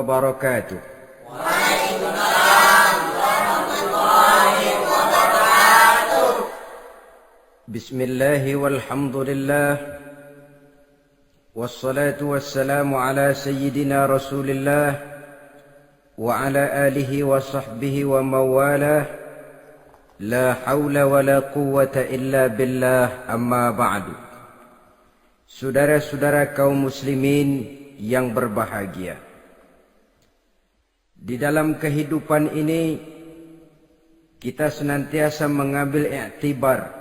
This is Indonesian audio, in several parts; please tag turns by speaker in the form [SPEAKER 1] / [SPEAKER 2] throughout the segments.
[SPEAKER 1] wabarakatuh.
[SPEAKER 2] Waalaikumsalam warahmatullahi wabarakatuh.
[SPEAKER 1] Bismillahi walhamdulillah. Wassalatu wassalamu ala sayyidina Rasulillah wa ala alihi wa sahbihi wa mawalah. La hawla wa la quwwata illa billah, amma ba'du. Saudara-saudara kaum muslimin yang berbahagia, di dalam kehidupan ini kita senantiasa mengambil iktibar,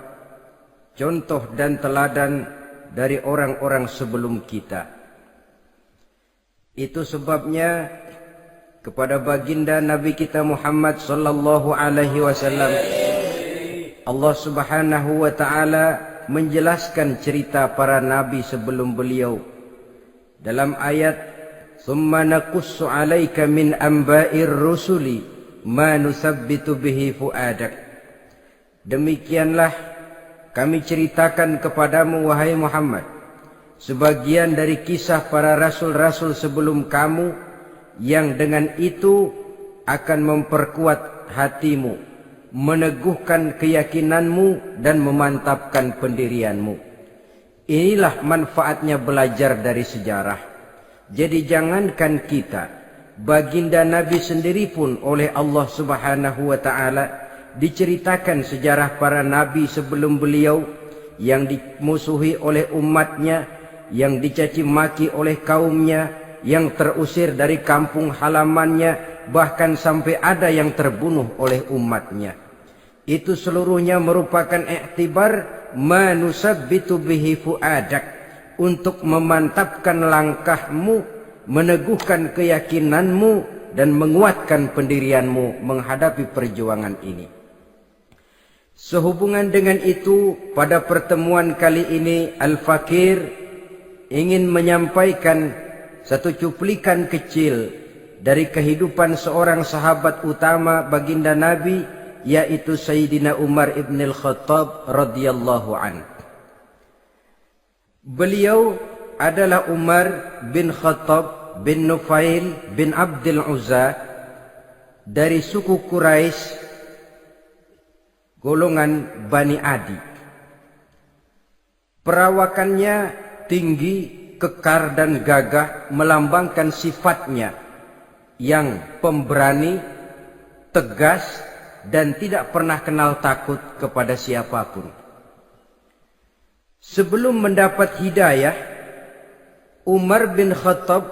[SPEAKER 1] contoh dan teladan dari orang-orang sebelum kita. Itu sebabnya kepada baginda Nabi kita Muhammad sallallahu alaihi wasallam Allah Subhanahu wa taala menjelaskan cerita para nabi sebelum beliau dalam ayat "Tsumma naqussu 'alaika min anba'ir rusuli ma nusabbitu bihi fu'adak." Demikianlah kami ceritakan kepadamu wahai Muhammad sebagian dari kisah para rasul-rasul sebelum kamu yang dengan itu akan memperkuat hatimu, meneguhkan keyakinanmu dan memantapkan pendirianmu. Inilah manfaatnya belajar dari sejarah. Jadi jangankan kita, baginda Nabi sendiri pun oleh Allah Subhanahu wa taala diceritakan sejarah para nabi sebelum beliau yang dimusuhi oleh umatnya, yang dicaci maki oleh kaumnya, yang terusir dari kampung halamannya, bahkan sampai ada yang terbunuh oleh umatnya. Itu seluruhnya merupakan iktibar manusabbitu bihi fu'adak, untuk memantapkan langkahmu, meneguhkan keyakinanmu dan menguatkan pendirianmu menghadapi perjuangan ini. Sehubungan dengan itu, pada pertemuan kali ini Al-Fakir ingin menyampaikan satu cuplikan kecil dari kehidupan seorang sahabat utama baginda Nabi, yaitu Sayyidina Umar ibn al-Khattab radhiyallahu an. Beliau adalah Umar bin Khattab bin Nufail bin Abdul Uzza dari suku Quraisy, golongan Bani Adi. Perawakannya tinggi, kekar dan gagah, melambangkan sifatnya yang pemberani, tegas, dan tidak pernah kenal takut kepada siapapun. Sebelum mendapat hidayah, Umar bin Khattab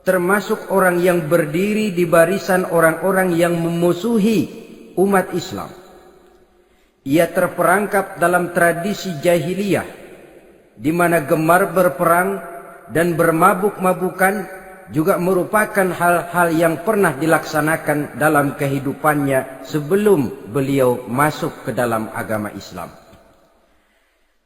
[SPEAKER 1] termasuk orang yang berdiri di barisan orang-orang yang memusuhi umat Islam. Ia terperangkap dalam tradisi jahiliyah, di mana gemar berperang dan bermabuk-mabukan juga merupakan hal-hal yang pernah dilaksanakan dalam kehidupannya sebelum beliau masuk ke dalam agama Islam.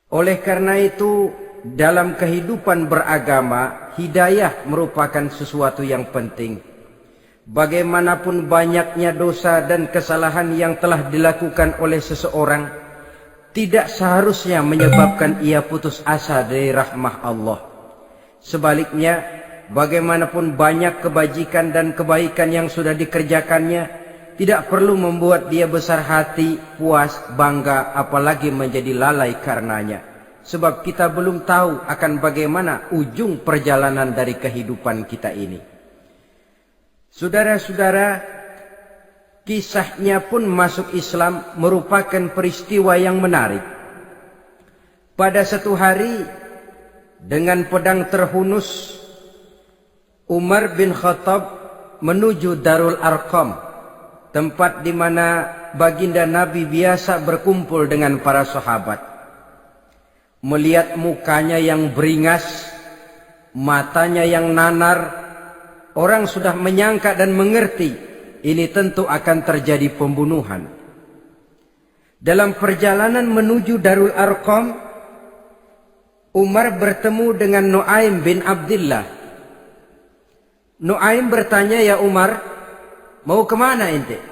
[SPEAKER 1] Oleh karena itu, dalam kehidupan beragama, hidayah merupakan sesuatu yang penting. Bagaimanapun banyaknya dosa dan kesalahan yang telah dilakukan oleh seseorang, tidak seharusnya menyebabkan ia putus asa dari rahmah Allah. Sebaliknya, bagaimanapun banyak kebajikan dan kebaikan yang sudah dikerjakannya, tidak perlu membuat dia besar hati, puas, bangga, apalagi menjadi lalai karenanya. Sebab kita belum tahu akan bagaimana ujung perjalanan dari kehidupan kita ini. Saudara-saudara, kisahnya pun masuk Islam merupakan peristiwa yang menarik. Pada satu hari, dengan pedang terhunus, Umar bin Khattab menuju Darul Arqam, tempat di mana baginda Nabi biasa berkumpul dengan para sahabat. Melihat mukanya yang beringas, matanya yang nanar, orang sudah menyangka dan mengerti ini tentu akan terjadi pembunuhan. Dalam perjalanan menuju Darul Arqam, Umar bertemu dengan Nuaim bin Abdullah. Nuaim bertanya, "Ya Umar, mau kemana ente?"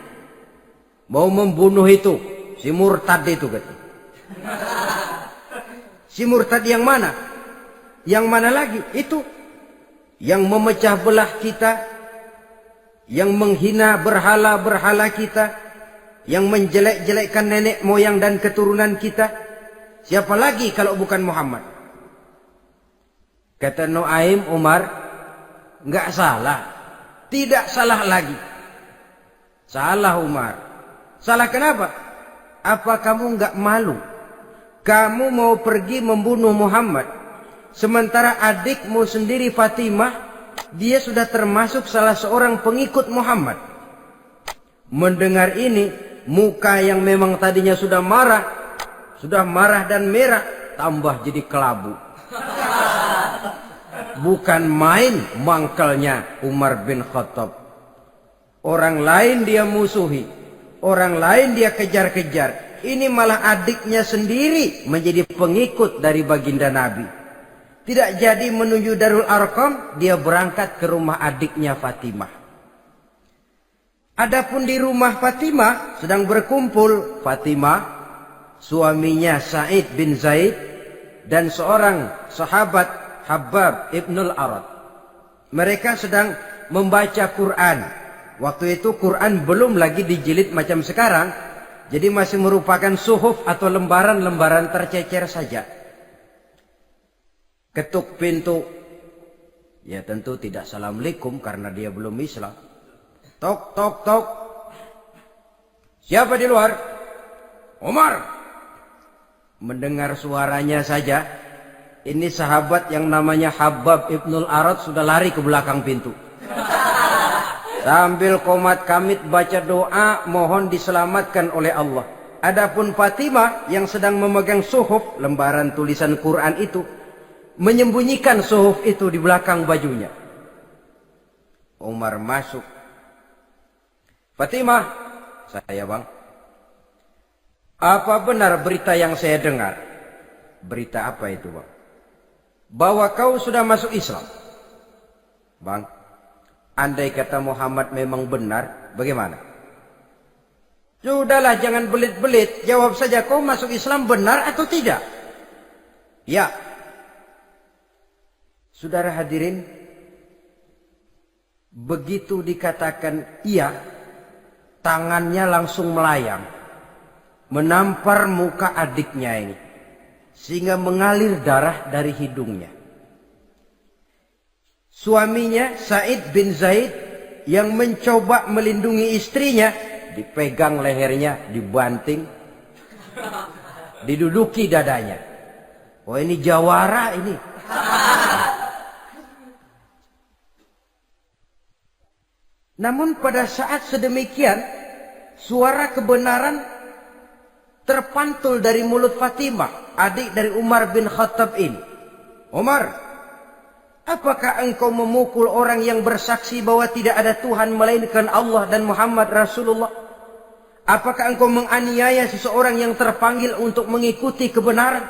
[SPEAKER 1] "Mau membunuh itu, si murtad itu," kata. "Si murtad yang mana?" "Yang mana lagi?" "Itu yang memecah belah kita, yang menghina berhala-berhala kita, yang menjelek-jelekkan nenek moyang dan keturunan kita, siapa lagi kalau bukan Muhammad? Kata Nuaim, Umar, enggak salah. Tidak salah lagi. Salah Umar. Salah kenapa? Apa kamu enggak malu? Kamu mau pergi membunuh Muhammad, sementara adikmu sendiri Fatimah, dia sudah termasuk salah seorang pengikut Muhammad. Mendengar ini, muka yang memang tadinya sudah marah dan merah, tambah jadi kelabu. Bukan main mangkalnya Umar bin Khattab. Orang lain dia musuhi, orang lain dia kejar-kejar. Ini malah adiknya sendiri menjadi pengikut dari baginda Nabi. Tidak jadi menuju Darul Arqam, dia berangkat ke rumah adiknya Fatimah. Adapun di rumah Fatimah sedang berkumpul Fatimah, suaminya Sa'id bin Zaid, dan seorang sahabat Habbab ibnul Arad. Mereka sedang membaca Quran. Waktu itu Quran belum lagi dijilid macam sekarang, jadi masih merupakan suhuf atau lembaran-lembaran tercecer saja. Ketuk pintu. Ya tentu tidak assalamualaikum karena dia belum Islam. Tok, tok, tok. Siapa di luar? Umar. Mendengar suaranya saja, ini sahabat yang namanya Habbab ibnul Arad sudah lari ke belakang pintu. Sambil komat kamit baca doa mohon diselamatkan oleh Allah. Adapun Fatimah yang sedang memegang suhuf, lembaran tulisan Quran itu, menyembunyikan suhuf itu di belakang bajunya. Umar masuk. Fatimah, saya bang. Apa benar berita yang saya dengar? Berita apa itu bang? Bahwa kau sudah masuk Islam. Bang, andai kata Muhammad memang benar, bagaimana? Sudahlah, jangan belit-belit. Jawab saja, kau masuk Islam benar atau tidak? Ya. Saudara hadirin, begitu dikatakan iya, tangannya langsung melayang, menampar muka adiknya ini, sehingga mengalir darah dari hidungnya. Suaminya Sa'id bin Zaid yang mencoba melindungi istrinya, dipegang lehernya, dibanting, diduduki dadanya. Oh ini jawara ini. Namun pada saat sedemikian, suara kebenaran terpantul dari mulut Fatimah, adik dari Umar bin Khattab ini. Umar, apakah engkau memukul orang yang bersaksi bahwa tidak ada Tuhan melainkan Allah dan Muhammad Rasulullah? Apakah engkau menganiaya seseorang yang terpanggil untuk mengikuti kebenaran?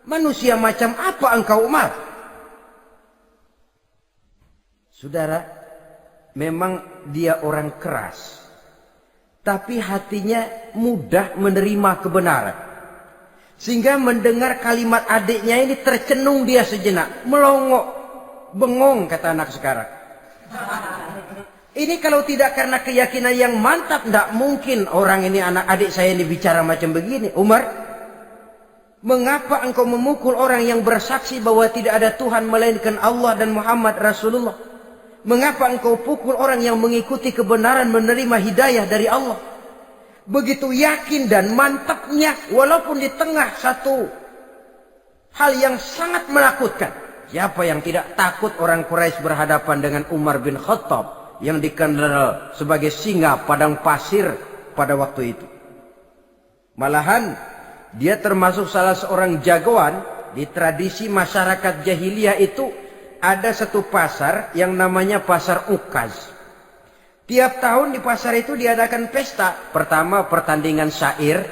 [SPEAKER 1] Manusia macam apa engkau, Umar? Saudara, memang dia orang keras, tapi hatinya mudah menerima kebenaran. Sehingga mendengar kalimat adiknya ini tercenung dia sejenak, melongok, bengong kata anak sekarang. Ini kalau tidak karena keyakinan yang mantap, tidak mungkin orang ini, anak adik saya ini bicara macam begini. Umar, mengapa engkau memukul orang yang bersaksi bahwa tidak ada Tuhan melainkan Allah dan Muhammad Rasulullah? Mengapa engkau pukul orang yang mengikuti kebenaran, menerima hidayah dari Allah? Begitu yakin dan mantapnya, walaupun di tengah satu hal yang sangat menakutkan. Siapa yang tidak takut orang Quraisy berhadapan dengan Umar bin Khattab yang dikenal sebagai singa padang pasir pada waktu itu? Malahan dia termasuk salah seorang jagoan di tradisi masyarakat jahiliyah itu. Ada satu pasar yang namanya pasar Ukaz. Tiap tahun di pasar itu diadakan pesta. Pertama pertandingan syair.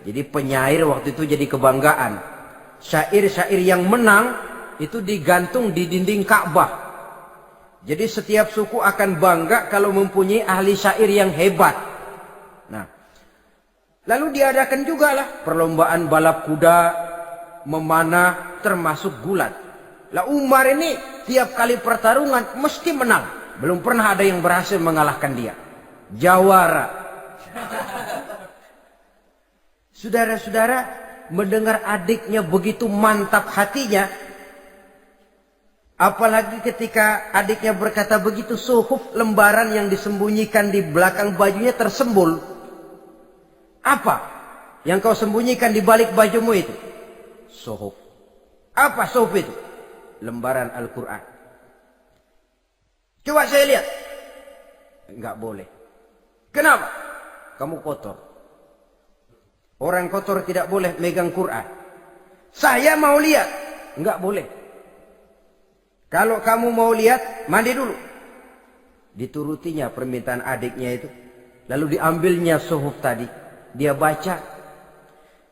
[SPEAKER 1] Jadi penyair waktu itu jadi kebanggaan. Syair-syair yang menang itu digantung di dinding Ka'bah. Jadi setiap suku akan bangga kalau mempunyai ahli syair yang hebat. Nah, lalu diadakan juga lah perlombaan balap kuda, memanah, termasuk gulat. Lah Umar ini tiap kali pertarungan mesti menang. Belum pernah ada yang berhasil mengalahkan dia. Jawara. Saudara-saudara, mendengar adiknya begitu mantap hatinya, apalagi ketika adiknya berkata begitu, suhuf, lembaran yang disembunyikan di belakang bajunya tersembul. Apa yang kau sembunyikan di balik bajumu itu? Suhuf. Apa suhuf itu? Lembaran Al-Quran. Coba saya lihat. Enggak boleh. Kenapa? Kamu kotor. Orang kotor tidak boleh megang Quran. Saya mau lihat. Enggak boleh. Kalau kamu mau lihat, mandi dulu. Diturutinya permintaan adiknya itu. Lalu diambilnya suhuf tadi. Dia baca.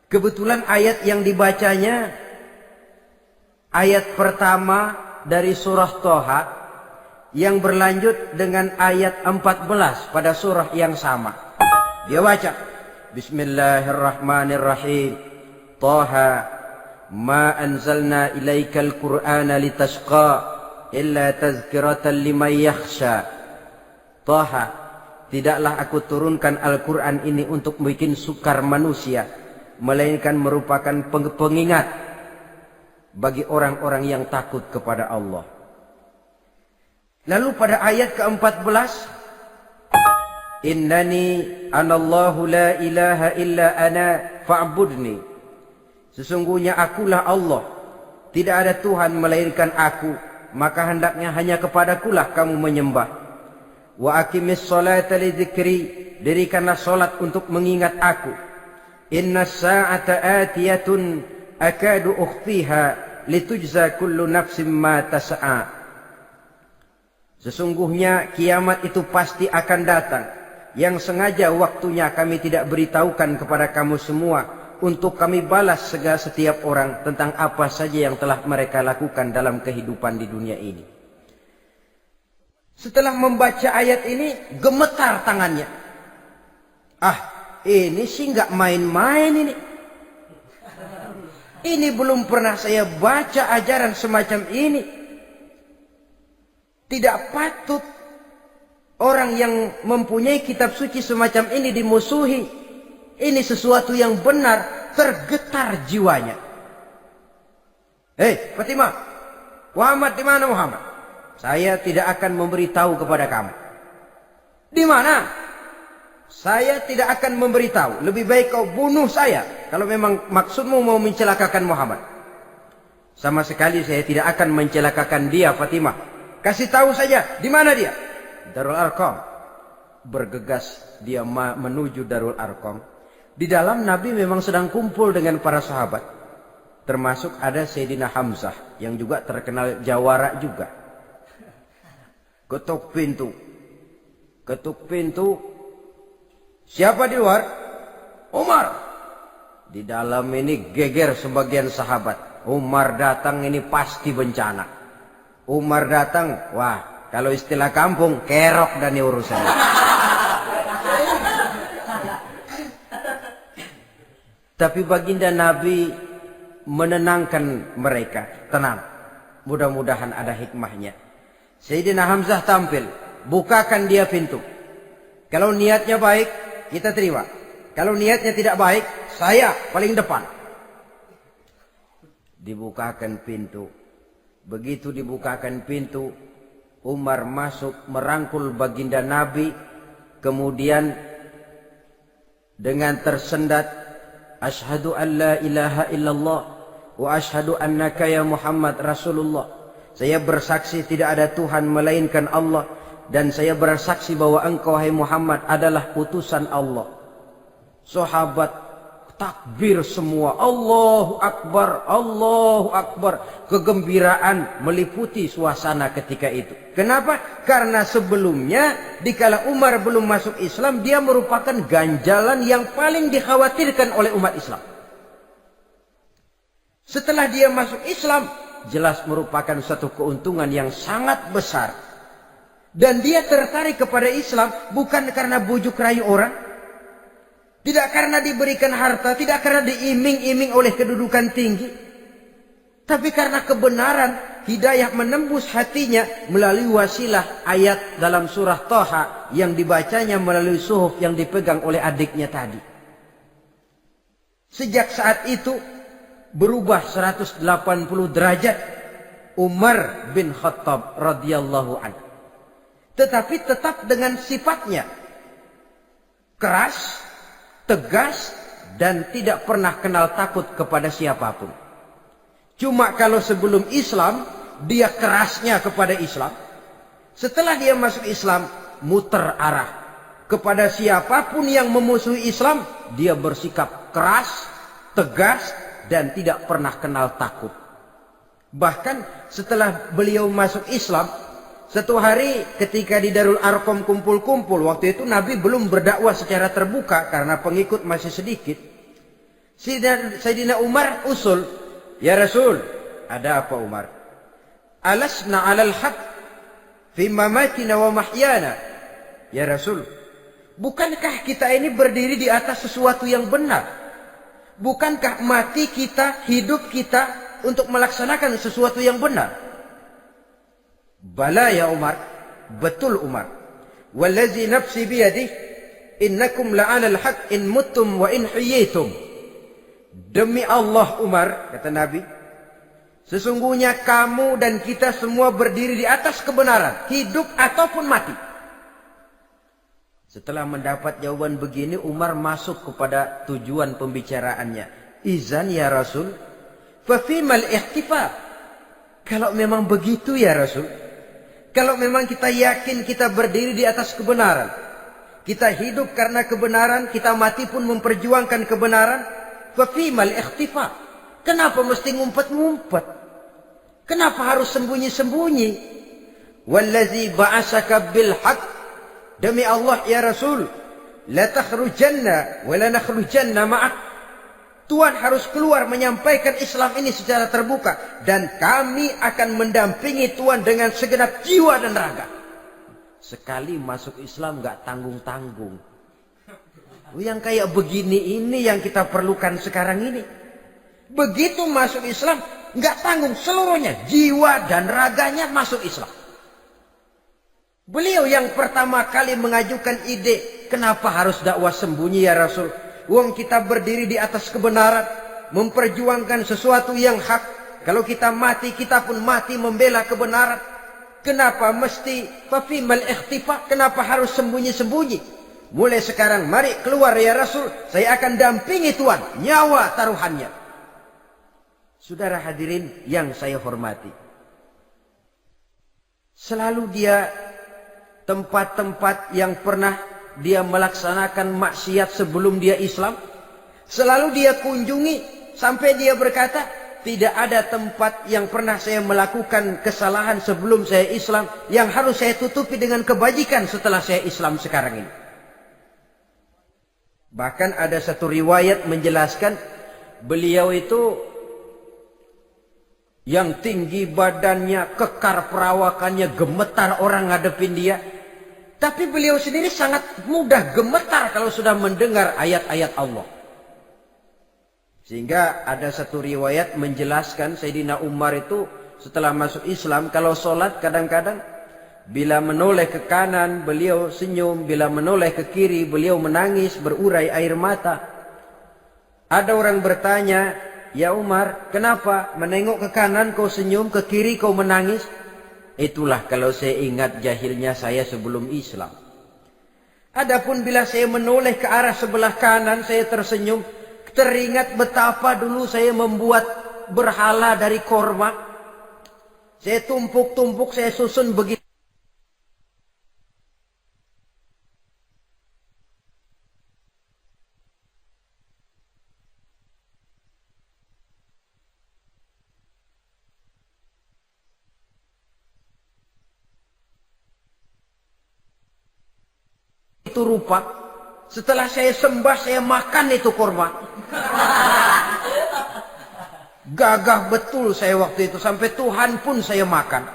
[SPEAKER 1] Kebetulan ayat yang dibacanya, ayat pertama dari surah Toha, yang berlanjut dengan ayat 14 pada surah yang sama. Dia baca, Bismillahirrahmanirrahim. Toha, ma anzalna ilaikal Qur'ana litashqa illa tazkiratan liman yakhsha. Toha, tidaklah aku turunkan Al-Quran ini untuk bikin sukar manusia, melainkan merupakan pengingat bagi orang-orang yang takut kepada Allah. Lalu pada ayat ke-14, Innani anallahu la ilaha illa ana fa'budni. Sesungguhnya akulah Allah, tidak ada Tuhan melainkan aku, maka hendaknya hanya kepadakulah kamu menyembah. Wa aqimis sholata li dzikri, dirikanlah salat untuk mengingat aku. Inna sa'ata atiyatun akadu ukhfiha litujza kullu nafsin ma tas'a. Sesungguhnya kiamat itu pasti akan datang, yang sengaja waktunya kami tidak beritahukan kepada kamu semua, untuk kami balas setiap orang tentang apa saja yang telah mereka lakukan dalam kehidupan di dunia ini. Setelah membaca ayat ini, gemetar tangannya. Ini sih nggak main-main ini. Ini belum pernah saya baca ajaran semacam ini. Tidak patut orang yang mempunyai kitab suci semacam ini dimusuhi. Ini sesuatu yang benar, tergetar jiwanya. Hei, Fatimah, Muhammad di mana Muhammad? Saya tidak akan memberitahu kepada kamu. Di mana? Saya tidak akan memberitahu. Lebih baik kau bunuh saya kalau memang maksudmu mau mencelakakan Muhammad. Sama sekali saya tidak akan mencelakakan dia, Fatimah. Kasih tahu saja, di mana dia? Darul Arqam. Bergegas dia menuju Darul Arqam. Di dalam Nabi memang sedang kumpul dengan para sahabat. Termasuk ada Sayyidina Hamzah yang juga terkenal jawara juga. Ketuk pintu. Ketuk pintu. Siapa di luar? Umar. Di dalam ini geger sebagian sahabat. Umar datang ini pasti bencana. Umar datang, wah, kalau istilah kampung, kerok dan urusan. Tapi baginda Nabi menenangkan mereka. Tenang, mudah-mudahan ada hikmahnya. Sayyidina Hamzah tampil, bukakan dia pintu. Kalau niatnya baik, kita terima. Kalau niatnya tidak baik, saya paling depan. Dibukakan pintu. Begitu dibukakan pintu, Umar masuk merangkul baginda Nabi. Kemudian dengan tersendat, Ashhadu an la ilaha illallah wa ashhadu annaka ya Muhammad Rasulullah. Saya bersaksi tidak ada Tuhan melainkan Allah, dan saya bersaksi bahwa engkau hai Muhammad adalah utusan Allah. Sahabat takbir semua, Allahu Akbar, Allahu Akbar. Kegembiraan meliputi suasana ketika itu. Kenapa? Karena sebelumnya dikala Umar belum masuk Islam, dia merupakan ganjalan yang paling dikhawatirkan oleh umat Islam. Setelah dia masuk Islam, jelas merupakan satu keuntungan yang sangat besar. Dan dia tertarik kepada Islam bukan karena bujuk rayu orang, tidak karena diberikan harta, tidak karena diiming-iming oleh kedudukan tinggi, tapi karena kebenaran, hidayah menembus hatinya melalui wasilah ayat dalam surah Thaha yang dibacanya melalui suhuf yang dipegang oleh adiknya tadi. Sejak saat itu berubah 180 derajat Umar bin Khattab radhiyallahu anhu. Tetapi tetap dengan sifatnya keras, tegas, dan tidak pernah kenal takut kepada siapapun. Cuma kalau sebelum Islam, dia kerasnya kepada Islam. Setelah dia masuk Islam, muter arah. Kepada siapapun yang memusuhi Islam, dia bersikap keras, tegas, dan tidak pernah kenal takut. Bahkan setelah beliau masuk Islam, satu hari ketika di Darul Arqam kumpul-kumpul, waktu itu Nabi belum berdakwah secara terbuka karena pengikut masih sedikit. Sayyidina Umar usul, "Ya Rasul, ada apa Umar? Alasna 'alal haq fi mamatina wa mahyana." Ya Rasul, bukankah kita ini berdiri di atas sesuatu yang benar? Bukankah mati kita, hidup kita untuk melaksanakan sesuatu yang benar? Bala ya Umar, betul Umar. Wallazi nafsi biyadih, innakum la'alal haq in muttum wa in huyitum. Demi Allah Umar, kata Nabi, sesungguhnya kamu dan kita semua berdiri di atas kebenaran, hidup ataupun mati. Setelah mendapat jawaban begini, Umar masuk kepada tujuan pembicaraannya. Izan ya Rasul, fafimal ihtifal. Kalau memang begitu ya Rasul, kalau memang kita yakin kita berdiri di atas kebenaran, kita hidup karena kebenaran, kita mati pun memperjuangkan kebenaran, fafimal ikhtifa. Kenapa mesti ngumpet-ngumpet? Kenapa harus sembunyi-sembunyi? Wallazi ba'asaka bil haq, demi Allah ya Rasul, la takhrujanna wa la nakhrujanna ma'ak. Tuhan harus keluar menyampaikan Islam ini secara terbuka, dan kami akan mendampingi Tuhan dengan segenap jiwa dan raga. Sekali masuk Islam gak tanggung-tanggung. Yang kayak begini ini yang kita perlukan sekarang ini. Begitu masuk Islam gak tanggung seluruhnya, jiwa dan raganya masuk Islam. Beliau yang pertama kali mengajukan ide, kenapa harus dakwah sembunyi ya Rasul? Wong kita berdiri di atas kebenaran, memperjuangkan sesuatu yang hak. Kalau kita mati, kita pun mati membela kebenaran. Kenapa mesti fafimal ikhtifa? Kenapa harus sembunyi-sembunyi? Mulai sekarang mari keluar ya Rasul, saya akan dampingi Tuhan, nyawa taruhannya. Saudara hadirin yang saya hormati, selalu dia tempat-tempat yang pernah dia melaksanakan maksiat sebelum dia Islam, selalu dia kunjungi sampai dia berkata, tidak ada tempat yang pernah saya melakukan kesalahan sebelum saya Islam yang harus saya tutupi dengan kebajikan setelah saya Islam sekarang ini. Bahkan ada satu riwayat menjelaskan beliau itu yang tinggi badannya, kekar perawakannya, gemetar orang ngadepin dia. Tapi beliau sendiri sangat mudah gemetar kalau sudah mendengar ayat-ayat Allah. Sehingga ada satu riwayat menjelaskan Sayyidina Umar itu setelah masuk Islam, kalau sholat kadang-kadang bila menoleh ke kanan beliau senyum, bila menoleh ke kiri beliau menangis berurai air mata. Ada orang bertanya, ya Umar, kenapa menengok ke kanan kau senyum, ke kiri kau menangis? Itulah kalau saya ingat jahilnya saya sebelum Islam. Adapun bila saya menoleh ke arah sebelah kanan saya tersenyum, teringat betapa dulu saya membuat berhala dari korma. Saya tumpuk-tumpuk, saya susun begitu. Itu rupa, setelah saya sembah saya makan itu korma. Gagah betul saya waktu itu, sampai Tuhan pun saya makan.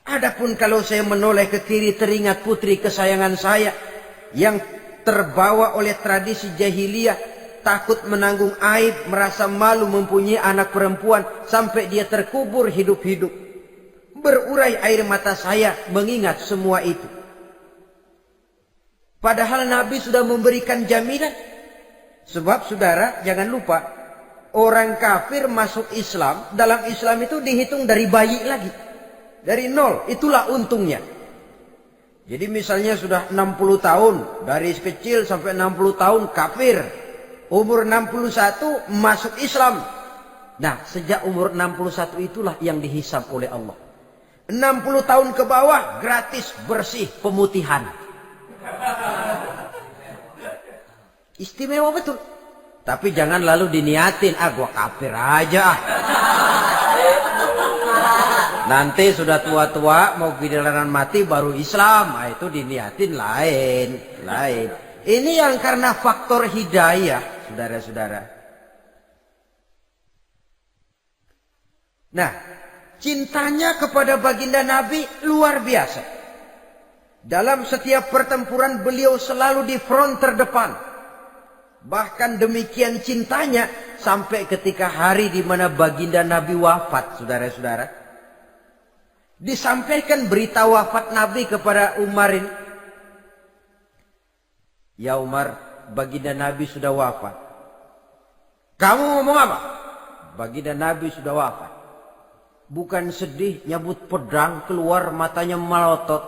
[SPEAKER 1] Adapun kalau saya menoleh ke kiri teringat putri kesayangan saya yang terbawa oleh tradisi jahiliyah, takut menanggung aib, merasa malu mempunyai anak perempuan sampai dia terkubur hidup-hidup. Berurai air mata saya mengingat semua itu. Padahal Nabi sudah memberikan jaminan. Sebab saudara jangan lupa, orang kafir masuk Islam, dalam Islam itu dihitung dari bayi lagi. Dari nol, itulah untungnya. Jadi misalnya sudah 60 tahun, dari kecil sampai 60 tahun kafir. Umur 61 masuk Islam. Nah, sejak umur 61 itulah yang dihisab oleh Allah. 60 tahun ke bawah gratis bersih pemutihan. Istimewa betul. Tapi jangan lalu diniatin, gua kafir aja ah. Nanti sudah tua-tua mau giliran mati baru Islam. Nah, itu diniatin lain. Ini yang karena faktor hidayah, saudara-saudara. Nah, cintanya kepada baginda Nabi luar biasa. Dalam setiap pertempuran beliau selalu di front terdepan. Bahkan demikian cintanya sampai ketika hari di mana baginda Nabi wafat, saudara-saudara. Disampaikan berita wafat Nabi kepada Umar ini. Ya Umar, baginda Nabi sudah wafat. Kamu ngomong apa? Baginda Nabi sudah wafat. Bukan sedih, nyabut pedang, keluar matanya melotot.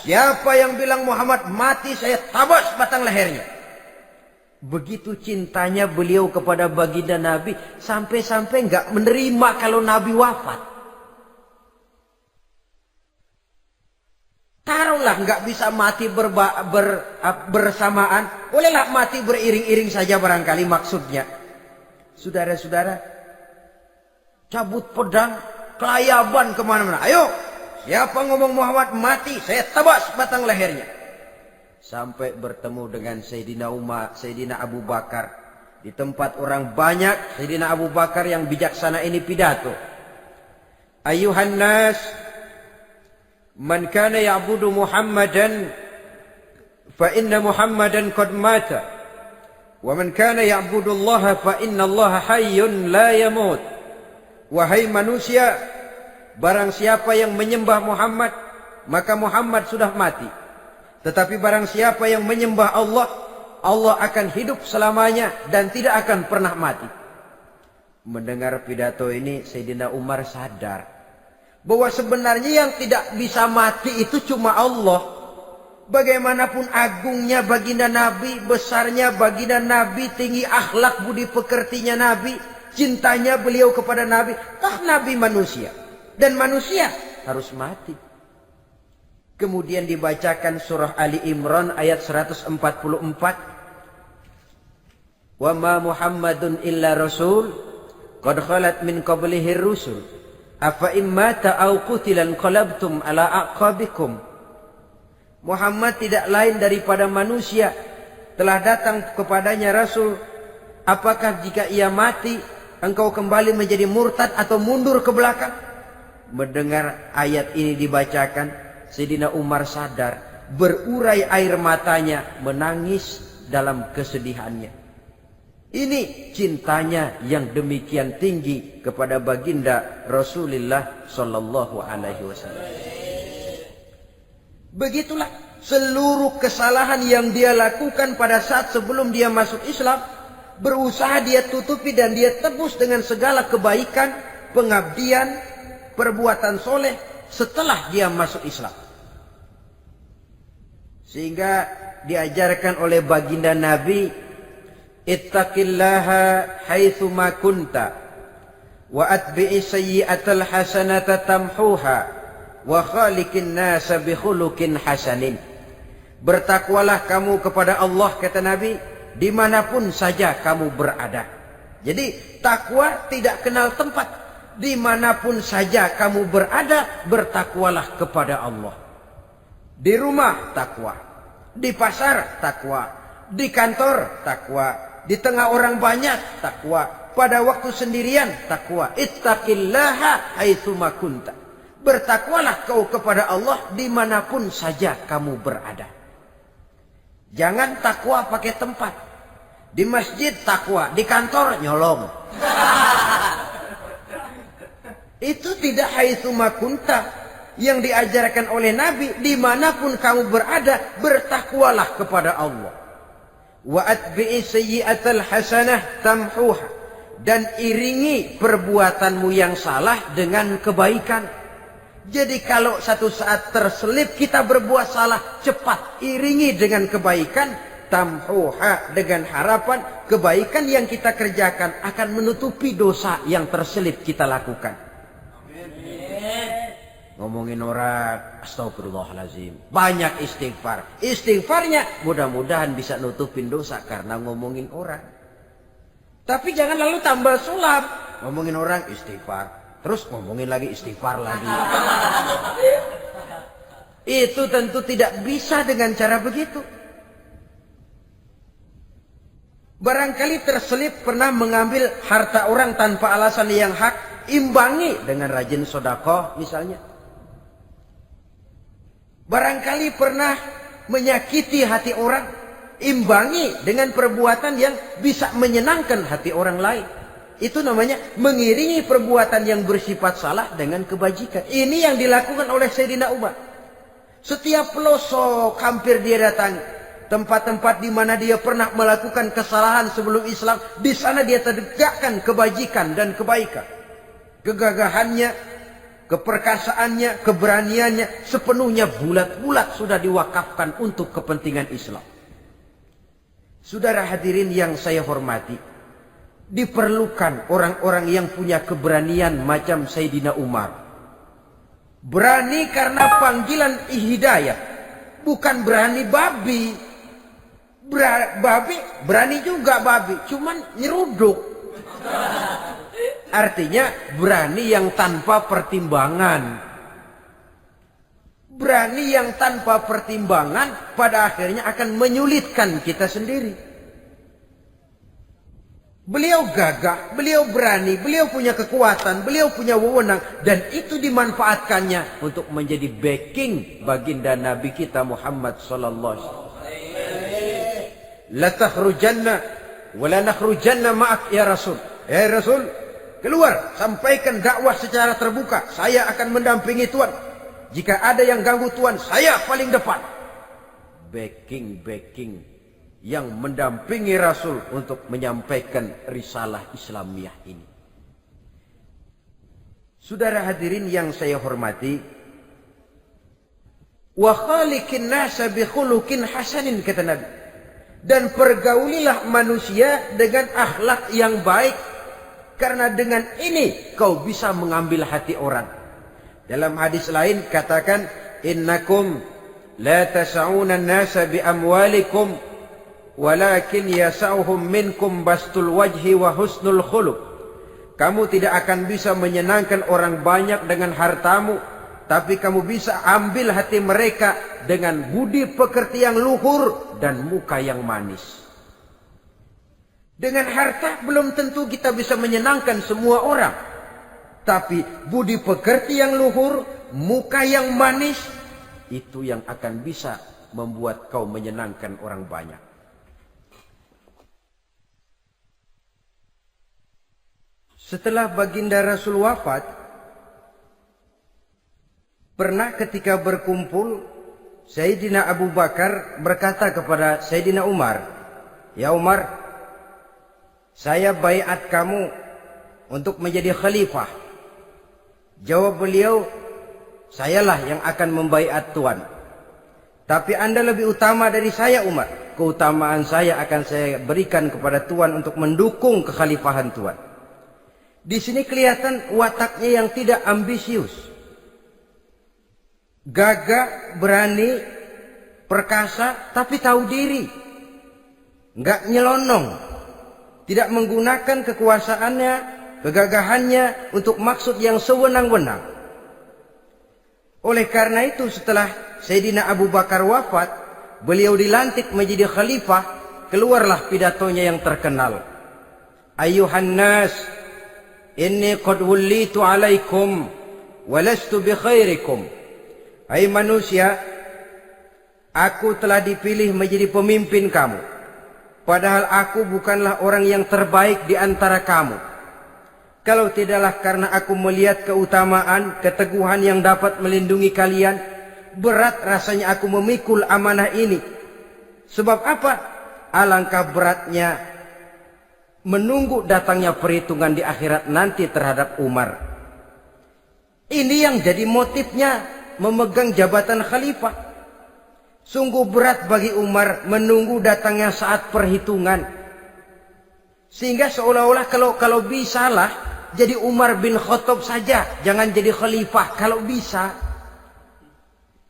[SPEAKER 1] Siapa yang bilang Muhammad mati, saya tabas batang lehernya. Begitu cintanya beliau kepada baginda Nabi, sampai-sampai nggak menerima kalau Nabi wafat. Taruhlah nggak bisa mati bersamaan, bolehlah mati beriring-iring saja barangkali maksudnya. Saudara-saudara, cabut pedang, kelayaban kemana-mana. Ayo, siapa ngomong Muhammad mati, saya tebas batang lehernya. Sampai bertemu dengan Sayyidina Umar, Sayyidina Abu Bakar. Di tempat orang banyak, Sayyidina Abu Bakar yang bijaksana ini pidato. Ayuhan nas, man kana ya'budu Muhammadan fa inna Muhammadan qad mata. Wa man kana ya'budu Allah fa inna Allah hayyun la yamut. Wahai manusia, barang siapa yang menyembah Muhammad, maka Muhammad sudah mati. Tetapi barang siapa yang menyembah Allah, Allah akan hidup selamanya dan tidak akan pernah mati. Mendengar pidato ini, Sayyidina Umar sadar bahwa sebenarnya yang tidak bisa mati itu cuma Allah. Bagaimanapun agungnya baginda Nabi, besarnya baginda Nabi, tinggi akhlak budi pekertinya Nabi, cintanya beliau kepada Nabi, toh Nabi manusia. Dan manusia harus mati. Kemudian dibacakan surah Ali Imran ayat 144. Wa ma Muhammadun illa rasul qad khalat min qablihi rusul afa immata aw qutilan qalabtum ala aqabikum. Muhammad tidak lain daripada manusia, telah datang kepadanya rasul. Apakah jika ia mati engkau kembali menjadi murtad atau mundur ke belakang? Mendengar ayat ini dibacakan, Sayyidina Umar sadar, berurai air matanya, menangis dalam kesedihannya. Ini cintanya yang demikian tinggi kepada baginda Rasulullah sallallahu alaihi wasallam. Begitulah seluruh kesalahan yang dia lakukan pada saat sebelum dia masuk Islam, berusaha dia tutupi dan dia tebus dengan segala kebaikan, pengabdian, perbuatan soleh setelah dia masuk Islam. Sehingga diajarkan oleh baginda Nabi, ittaqillaha haitsu ma kunta wa atbi'i sayyi'atal hasanata tamhuha wa khaliqin nasa bi khuluqin hasanin. Bertakwalah kamu kepada Allah, kata Nabi, dimanapun saja kamu berada. Jadi takwa tidak kenal tempat. Dimanapun saja kamu berada, bertakwalah kepada Allah. Di rumah takwa, di pasar takwa, di kantor takwa, di tengah orang banyak takwa, pada waktu sendirian takwa. Ittaqillaha haitsu ma kunta. Bertakwalah kau kepada Allah dimanapun saja kamu berada. Jangan takwa pakai tempat. Di masjid takwa, di kantor nyolong. Itu tidak haitsu makunta. Yang diajarkan oleh Nabi, dimanapun kamu berada, bertakwalah kepada Allah. Wa atbi'i sayyi'atal hasanah tamhuha. Dan iringi perbuatanmu yang salah dengan kebaikan. Jadi kalau satu saat terselip kita berbuat salah, cepat iringi dengan kebaikan. Tamhuha, dengan harapan kebaikan yang kita kerjakan akan menutupi dosa yang terselip kita lakukan. Ngomongin orang, astagfirullahaladzim. Banyak istighfar. Istighfarnya mudah-mudahan bisa nutupin dosa karena ngomongin orang. Tapi jangan lalu tambah sulap. Ngomongin orang istighfar. Terus ngomongin lagi istighfar lagi. Itu tentu tidak bisa dengan cara begitu. Barangkali terselip pernah mengambil harta orang tanpa alasan yang hak. Imbangi dengan rajin sedekah misalnya. Barangkali pernah menyakiti hati orang, imbangi dengan perbuatan yang bisa menyenangkan hati orang lain. Itu namanya mengiringi perbuatan yang bersifat salah dengan kebajikan. Ini yang dilakukan oleh Sayyidina Umar. Setiap pelosok hampir dia datangi. Tempat-tempat di mana dia pernah melakukan kesalahan sebelum Islam, di sana dia tegakkan kebajikan dan kebaikan. Kegagahannya, keperkasaannya, keberaniannya sepenuhnya bulat-bulat sudah diwakafkan untuk kepentingan Islam. Saudara hadirin yang saya hormati, diperlukan orang-orang yang punya keberanian macam Sayyidina Umar. Berani karena panggilan hidayah, bukan berani babi. Babi berani juga babi, cuman nyeruduk. Artinya berani yang tanpa pertimbangan. Berani yang tanpa pertimbangan pada akhirnya akan menyulitkan kita sendiri. Beliau gagah, beliau berani, beliau punya kekuatan, beliau punya wewenang. Dan itu dimanfaatkannya untuk menjadi backing baginda Nabi kita Muhammad sallallahu alaihi wasallam. La takhrujanna wa la nakhrujanna ma'ak ya Rasul. Ya Rasul, keluar, sampaikan dakwah secara terbuka. Saya akan mendampingi Tuhan. Jika ada yang ganggu Tuhan, saya paling depan. Backing yang mendampingi Rasul untuk menyampaikan risalah Islamiyah ini. Saudara hadirin yang saya hormati, wa khaliqin nasa bi khuluqin hasanin, kata Nabi. Dan pergaulilah manusia dengan akhlak yang baik, karena dengan ini kau bisa mengambil hati orang. Dalam hadis lain katakan, innakum la tas'una an-nasa bi amwalikum walakin yas'uhum minkum bastul wajhi wa husnul khuluq. Kamu tidak akan bisa menyenangkan orang banyak dengan hartamu, tapi kamu bisa ambil hati mereka dengan budi pekerti yang luhur dan muka yang manis. Dengan harta belum tentu kita bisa menyenangkan semua orang. Tapi budi pekerti yang luhur, muka yang manis, itu yang akan bisa membuat kau menyenangkan orang banyak. Setelah baginda Rasul wafat, pernah ketika berkumpul, Sayyidina Abu Bakar berkata kepada Sayyidina Umar, "Ya Umar, saya baiat kamu untuk menjadi khalifah." Jawab beliau, "Sayalah yang akan membaiat Tuan. Tapi Anda lebih utama dari saya Umar. Keutamaan saya akan saya berikan kepada Tuan untuk mendukung kekhalifahan Tuan." Di sini kelihatan wataknya yang tidak ambisius. Gagah, berani, perkasa, tapi tahu diri. Enggak nyelonong. Tidak menggunakan kekuasaannya, kegagahannya untuk maksud yang sewenang-wenang. Oleh karena itu setelah Sayyidina Abu Bakar wafat, beliau dilantik menjadi khalifah, keluarlah pidatonya yang terkenal. Ayuhan nas, inni qad wullitu alaikum walastu bi khairikum. Hai manusia, aku telah dipilih menjadi pemimpin kamu. padahal aku bukanlah orang yang terbaik di antara kamu. Kalau tidaklah karena aku melihat keutamaan, keteguhan yang dapat melindungi kalian, berat rasanya aku memikul amanah ini. Sebab apa? Alangkah beratnya menunggu datangnya perhitungan di akhirat nanti terhadap Umar. Ini yang jadi motifnya memegang jabatan khalifah. Sungguh berat bagi Umar menunggu datangnya saat perhitungan. Sehingga seolah-olah kalau bisalah jadi Umar bin Khattab saja, jangan jadi khalifah kalau bisa.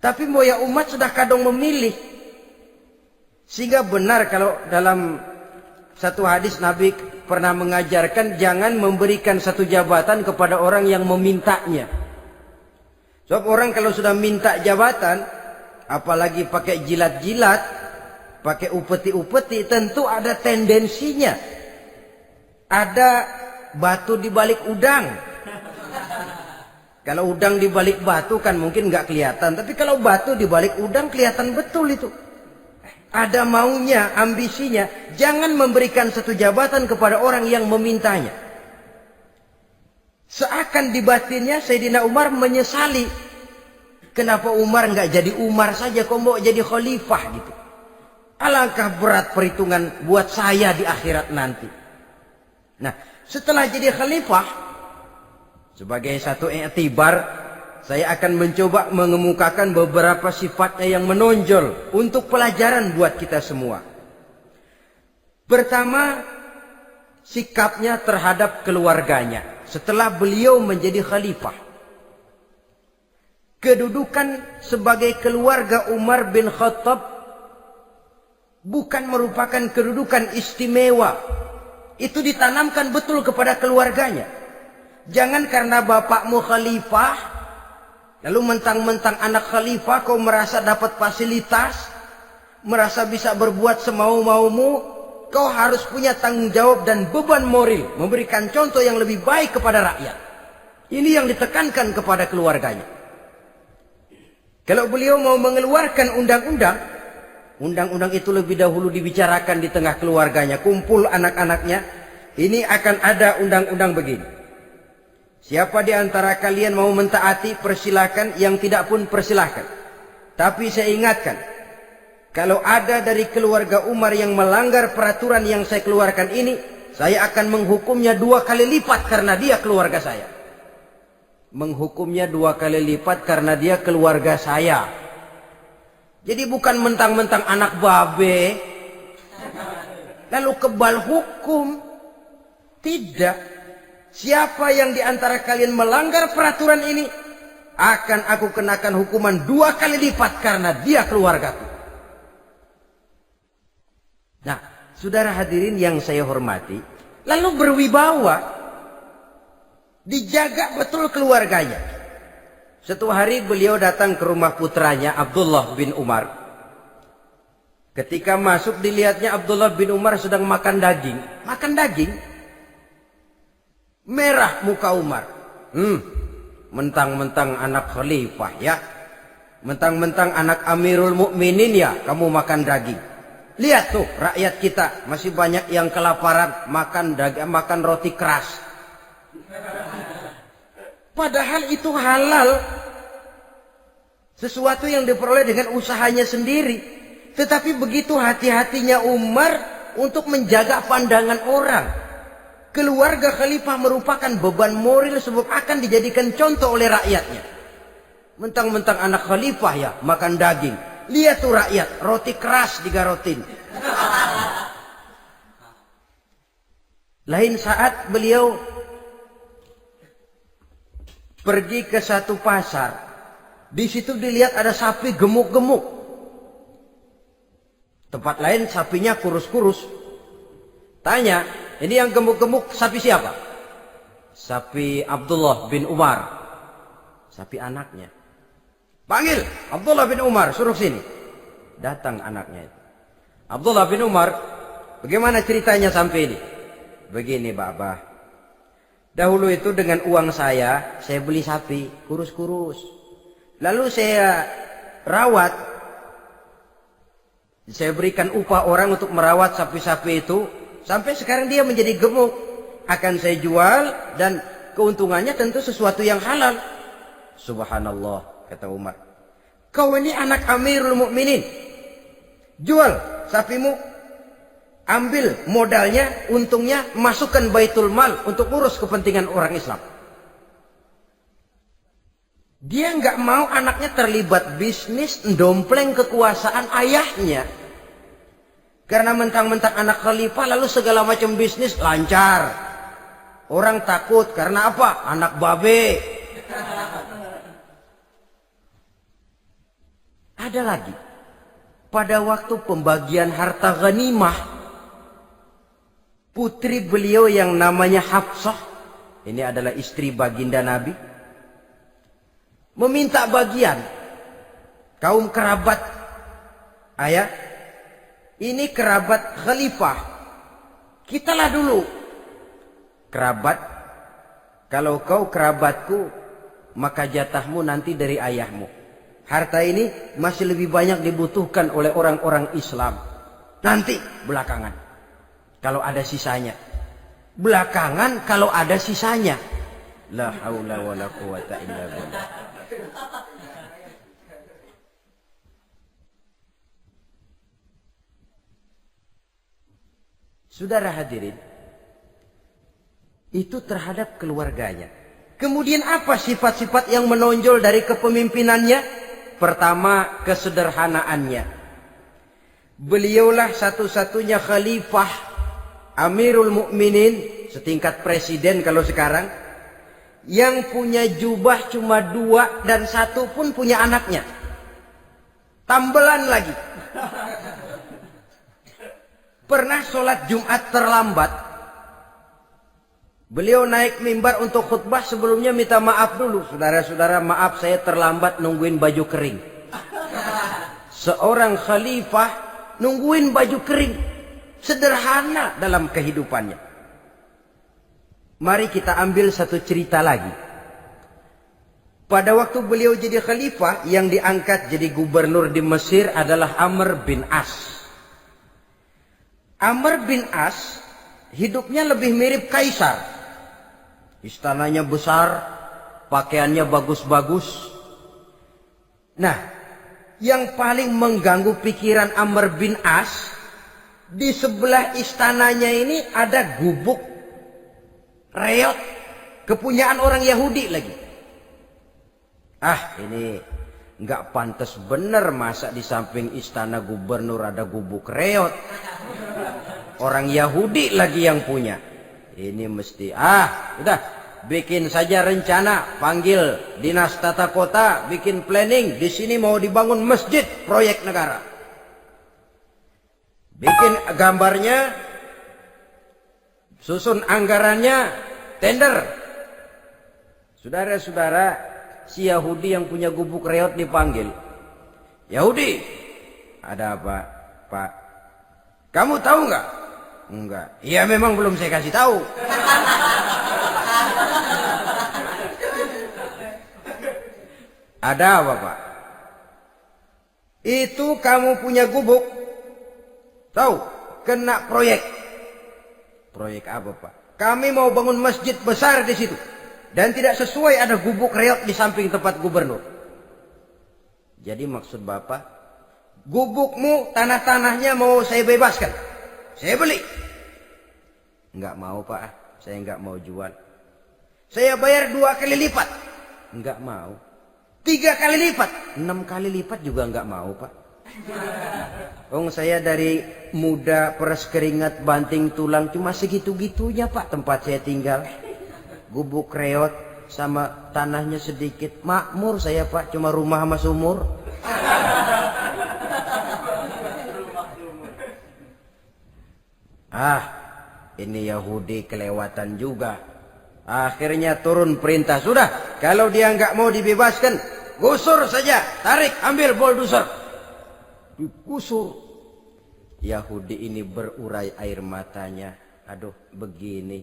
[SPEAKER 1] Tapi moya umat sudah kadang memilih. Sehingga benar kalau dalam satu hadis Nabi pernah mengajarkan jangan memberikan satu jabatan kepada orang yang memintanya. Sebab orang kalau sudah minta jabatan, apalagi pakai jilat-jilat, pakai upeti-upeti, tentu ada tendensinya. Ada batu di balik udang. Kalau udang di balik batu kan mungkin nggak kelihatan, tapi kalau batu di balik udang kelihatan betul itu. Ada maunya, ambisinya. Jangan memberikan satu jabatan kepada orang yang memintanya. Seakan di batinnya Sayyidina Umar menyesali. Kenapa Umar nggak jadi Umar saja, kok mau jadi khalifah gitu. Alangkah berat perhitungan buat saya di akhirat nanti. Nah, setelah jadi khalifah, sebagai satu i'tibar, saya akan mencoba mengemukakan beberapa sifatnya yang menonjol untuk pelajaran buat kita semua. Pertama, sikapnya terhadap keluarganya setelah beliau menjadi khalifah. Kedudukan sebagai keluarga Umar bin Khattab bukan merupakan kedudukan istimewa. Itu ditanamkan betul kepada keluarganya. Jangan karena bapakmu khalifah, lalu mentang-mentang anak khalifah kau merasa dapat fasilitas, merasa bisa berbuat semau-maumu, kau harus punya tanggung jawab dan beban moral, memberikan contoh yang lebih baik kepada rakyat. Ini yang ditekankan kepada keluarganya. Kalau beliau mau mengeluarkan undang-undang, undang-undang itu lebih dahulu dibicarakan di tengah keluarganya, kumpul anak-anaknya, ini akan ada undang-undang begini. Siapa di antara kalian mau mentaati, persilakan, yang tidak pun persilakan. Tapi saya ingatkan, kalau ada dari keluarga Umar yang melanggar peraturan yang saya keluarkan ini, saya akan menghukumnya 2 kali lipat karena dia keluarga saya. Menghukumnya 2 kali lipat karena dia keluarga saya. Jadi bukan mentang-mentang anak babe, lalu kebal hukum. Tidak. Siapa yang di antara kalian melanggar peraturan ini, akan aku kenakan hukuman 2 kali lipat karena dia keluargaku. Nah, saudara hadirin yang saya hormati, lalu berwibawa, dijaga betul keluarganya. Suatu hari beliau datang ke rumah putranya Abdullah bin Umar. Ketika masuk dilihatnya Abdullah bin Umar sedang makan daging. Makan daging. Merah muka Umar. Mentang-mentang anak khalifah ya. Mentang-mentang anak Amirul Mukminin ya, kamu makan daging. Lihat tuh rakyat kita masih banyak yang kelaparan, makan daging, makan roti keras. Padahal itu halal. Sesuatu yang diperoleh dengan usahanya sendiri. Tetapi begitu hati-hatinya Umar untuk menjaga pandangan orang. Keluarga khalifah merupakan beban moral sebab akan dijadikan contoh oleh rakyatnya. Mentang-mentang anak khalifah ya makan daging. Lihat tuh rakyat, roti keras digarotin. Lain saat beliau pergi ke satu pasar. Di situ dilihat ada sapi gemuk-gemuk. Tempat lain sapinya kurus-kurus. Tanya, ini yang gemuk-gemuk sapi siapa? Sapi Abdullah bin Umar. Sapi anaknya. Panggil Abdullah bin Umar, suruh sini. Datang anaknya itu. Abdullah bin Umar, bagaimana ceritanya sampai ini? Begini, Bapak. Dahulu itu dengan uang saya beli sapi kurus-kurus. Lalu saya rawat. Saya berikan upah orang untuk merawat sapi-sapi itu. Sampai sekarang dia menjadi gemuk. Akan saya jual dan keuntungannya tentu sesuatu yang halal. Subhanallah, kata Umar. Kau ini anak Amirul Mukminin. Jual sapimu. Ambil modalnya, untungnya, masukkan Baitul Mal untuk urus kepentingan orang Islam. Dia nggak mau anaknya terlibat bisnis, dompleng kekuasaan ayahnya. Karena mentang-mentang anak khalifah lalu segala macam bisnis lancar. Orang takut karena apa? Anak babe. Ada lagi. Pada waktu pembagian harta ghanimah, putri beliau yang namanya Hafsah, ini adalah istri baginda Nabi, meminta bagian. Kaum kerabat ayah, ini kerabat khalifah, kitalah dulu kerabat. Kalau kau kerabatku, maka jatahmu nanti dari ayahmu. Harta ini masih lebih banyak dibutuhkan oleh orang-orang Islam. Nanti belakangan, kalau ada sisanya. Belakangan kalau ada sisanya. La haula wala quwata illa billah. Saudara hadirin, itu terhadap keluarganya. Kemudian apa sifat-sifat yang menonjol dari kepemimpinannya? Pertama, kesederhanaannya. Beliaulah satu-satunya khalifah, Amirul Mukminin, setingkat presiden kalau sekarang, yang punya jubah cuma 2 dan 1 pun punya anaknya. Tambelan lagi. Pernah sholat Jumat terlambat. Beliau naik mimbar untuk khutbah, sebelumnya minta maaf dulu. Saudara-saudara, maaf saya terlambat nungguin baju kering. Seorang khalifah nungguin baju kering. Sederhana dalam kehidupannya. Mari kita ambil satu cerita lagi. Pada waktu beliau jadi khalifah, yang diangkat jadi gubernur di Mesir adalah Amr bin As. Amr bin As hidupnya lebih mirip kaisar. Istananya besar, pakaiannya bagus-bagus. Nah, yang paling mengganggu pikiran Amr bin As, di sebelah istananya ini ada gubuk reot, kepunyaan orang Yahudi lagi. Ah, ini nggak pantas bener, masa di samping istana gubernur ada gubuk reot. Orang Yahudi lagi yang punya. Ini mesti, udah, bikin saja rencana, panggil dinas tata kota, bikin planning. Di sini mau dibangun masjid, proyek negara. Bikin gambarnya, susun anggarannya, tender. Saudara-saudara, si Yahudi yang punya gubuk reot dipanggil. Yahudi, ada apa, Pak? Kamu tahu nggak? Enggak. Iya, memang belum saya kasih tahu. Ada apa, Pak? Itu kamu punya gubuk. Tahu? Kena proyek. Proyek apa, Pak? Kami mau bangun masjid besar di situ. Dan tidak sesuai ada gubuk reot di samping tempat gubernur. Jadi maksud Bapak, gubukmu, tanah-tanahnya mau saya bebaskan. Saya beli. Enggak mau, Pak. Saya enggak mau jual. Saya bayar 2 kali lipat. Enggak mau. 3 kali lipat. 6 kali lipat juga enggak mau, Pak. Saya dari muda peres keringat banting tulang cuma segitu-gitunya, Pak, tempat saya tinggal. Gubuk reot sama tanahnya sedikit. Makmur saya, Pak, cuma rumah sama sumur. Ini Yahudi kelewatan juga. Akhirnya turun perintah, sudah, kalau dia nggak mau dibebaskan, gusur saja, tarik, ambil bulldozer. Digusur. Yahudi ini berurai air matanya. Aduh, begini